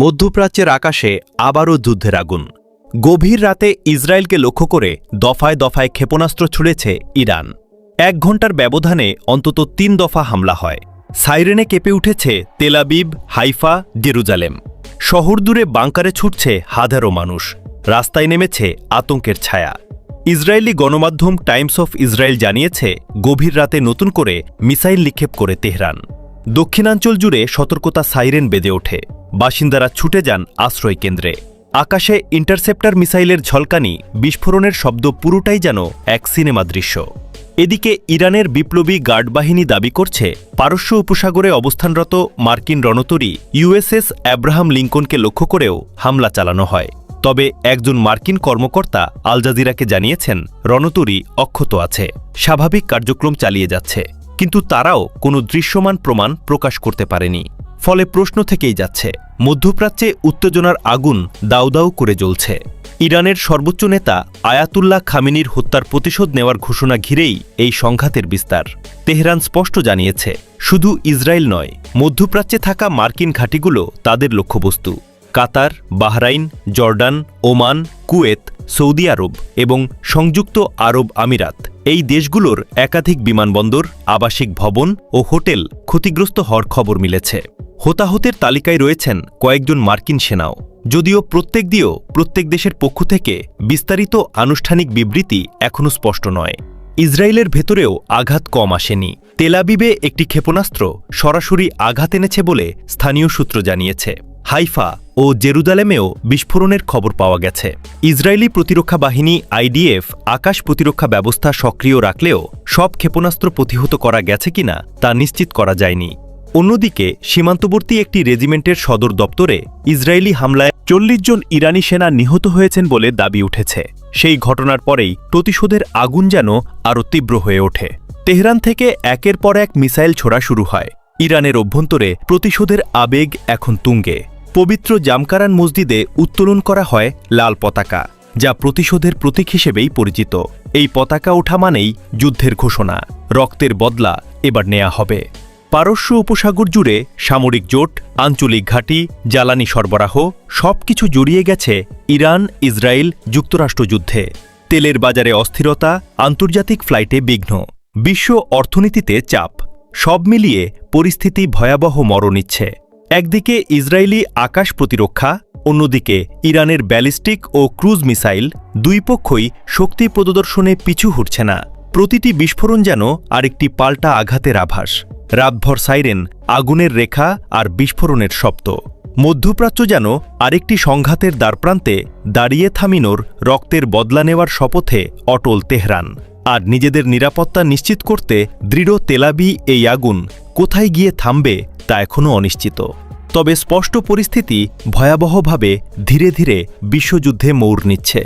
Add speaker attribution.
Speaker 1: মধ্যপ্রাচ্যের আকাশে আবারও যুদ্ধের আগুন। গভীর রাতে ইসরায়েলকে লক্ষ্য করে দফায় দফায় ক্ষেপণাস্ত্র ছুড়েছে ইরান। ১ ঘণ্টার ব্যবধানে অন্তত ৩ দফা হামলা হয়। সাইরেনে কেঁপে উঠেছে তেল আবিব, হাইফা, জেরুজালেম। শহর দূরে বাংকারে ছুটছে হাজারো মানুষ। রাস্তায় নেমেছে আতঙ্কের ছায়া। ইসরায়েলি গণমাধ্যম টাইমস অফ ইসরায়েল জানিয়েছে, গভীর রাতে নতুন করে মিসাইল নিক্ষেপ করে তেহরান। দক্ষিণাঞ্চল জুড়ে সতর্কতা সাইরেন বেজে ওঠে। বাসিন্দারা ছুটে যান আশ্রয় কেন্দ্রে। আকাশে ইন্টারসেপ্টর মিসাইলের ঝলকানি, বিস্ফোরণের শব্দ পুরোটাই যেন এক সিনেমা দৃশ্য। এদিকে ইরানের বিপ্লবী গার্ড বাহিনী দাবি করছে, পারস্য উপসাগরে অবস্থানরত মার্কিন রণতরী ইউএসএস অ্যাব্রাহাম লিঙ্কনকে লক্ষ্য করেও হামলা চালানো হয়। তবে একজন মার্কিন কর্মকর্তা আল জাজিরাকে জানিয়েছেন, রণতরী অক্ষত আছে, স্বাভাবিক কার্যক্রম চালিয়ে যাচ্ছে। কিন্তু তারাও কোনো দৃশ্যমান প্রমাণ প্রকাশ করতে পারেনি। ফলে প্রশ্ন থেকেই যাচ্ছে, মধ্যপ্রাচ্যে উত্তেজনার আগুন দাউ দাউ করে জ্বলছে। ইরানের সর্বোচ্চ নেতা আয়াতুল্লাহ খামেনির হত্যার প্রতিশোধ নেওয়ার ঘোষণা ঘিরেই এই সংঘাতের বিস্তার। তেহরান স্পষ্ট জানিয়েছে, শুধু ইসরায়েল নয়, মধ্যপ্রাচ্যে থাকা মার্কিন ঘাঁটিগুলো তাদের লক্ষ্যবস্তু। Qatar, Bahrain, Jordan, Oman, Kuwait, Saudi Arab এবং সংযুক্ত আরব আমিরাত, এই দেশগুলোর একাধিক বিমানবন্দর, আবাসিক ভবন ও হোটেল ক্ষতিগ্রস্ত হওয়ার খবর মিলেছে। হতাহতের তালিকায় রয়েছেন কয়েকজন মার্কিন সেনাও। যদিও প্রত্যেক দেশের পক্ষ থেকে বিস্তারিত আনুষ্ঠানিক বিবৃতি এখনও স্পষ্ট নয়। ইসরায়েলের ভেতরেও আঘাত কম আসেনি। তেল আবিবে একটি ক্ষেপণাস্ত্র সরাসরি আঘাত এনেছে বলে স্থানীয় সূত্র জানিয়েছে। হাইফা ও জেরুজালেমেও বিস্ফোরণের খবর পাওয়া গেছে। ইসরায়েলি প্রতিরক্ষা বাহিনী আইডিএফ আকাশ প্রতিরক্ষা ব্যবস্থা সক্রিয় রাখলেও সব ক্ষেপণাস্ত্র প্রতিহত করা গেছে কিনা তা নিশ্চিত করা যায়নি। অন্যদিকে সীমান্তবর্তী একটি রেজিমেন্টের সদর দপ্তরে ইসরায়েলি হামলায় ৪০ জন ইরানি সেনা নিহত হয়েছেন বলে দাবি উঠেছে। সেই ঘটনার পরেই প্রতিশোধের আগুন যেন আরও তীব্র হয়ে ওঠে। তেহরান থেকে একের পর এক মিসাইল ছোড়া শুরু হয়। ইরানের অভ্যন্তরে প্রতিশোধের আবেগ এখন তুঙ্গে। পবিত্র জামকারান মসজিদে উত্তোলন করা হয় লাল পতাকা, যা প্রতিশোধের প্রতীক হিসেবেই পরিচিত। এই পতাকা ওঠা মানেই যুদ্ধের ঘোষণা, রক্তের বদলা এবার নেওয়া হবে। পারস্য উপসাগর জুড়ে সামরিক জোট, আঞ্চলিক ঘাঁটি, জ্বালানি সরবরাহ সবকিছু জড়িয়ে গেছে ইরান ইসরায়েল যুক্তরাষ্ট্র যুদ্ধে। তেলের বাজারে অস্থিরতা, আন্তর্জাতিক ফ্লাইটে বিঘ্ন, বিশ্ব অর্থনীতিতে চাপ, সব মিলিয়ে পরিস্থিতি ভয়াবহ মোড় নিচ্ছে। একদিকে ইসরায়েলি আকাশ প্রতিরক্ষা, অন্যদিকে ইরানের ব্যালিস্টিক ও ক্রুজ মিসাইল, দুই পক্ষই শক্তি প্রদর্শনে পিছু হটছে না। প্রতিটি বিস্ফোরণ যেন আরেকটি পাল্টা আঘাতের আভাস। রাতভর সাইরেন, আগুনের রেখা আর বিস্ফোরণের শব্দ। মধ্যপ্রাচ্য যেন আরেকটি সংঘাতের দ্বারপ্রান্তে দাঁড়িয়ে থামিনোর রক্তের বদলা নেওয়ার শপথে অটল তেহরান। আর নিজেদের নিরাপত্তা নিশ্চিত করতে দৃঢ় তেলাবি এই আগুন কোথায় গিয়ে থামবে তা এখনও অনিশ্চিত। তবে স্পষ্ট পরিস্থিতি ভয়াবহভাবে ধীরে ধীরে বিশ্বযুদ্ধে মোড় নিচ্ছে।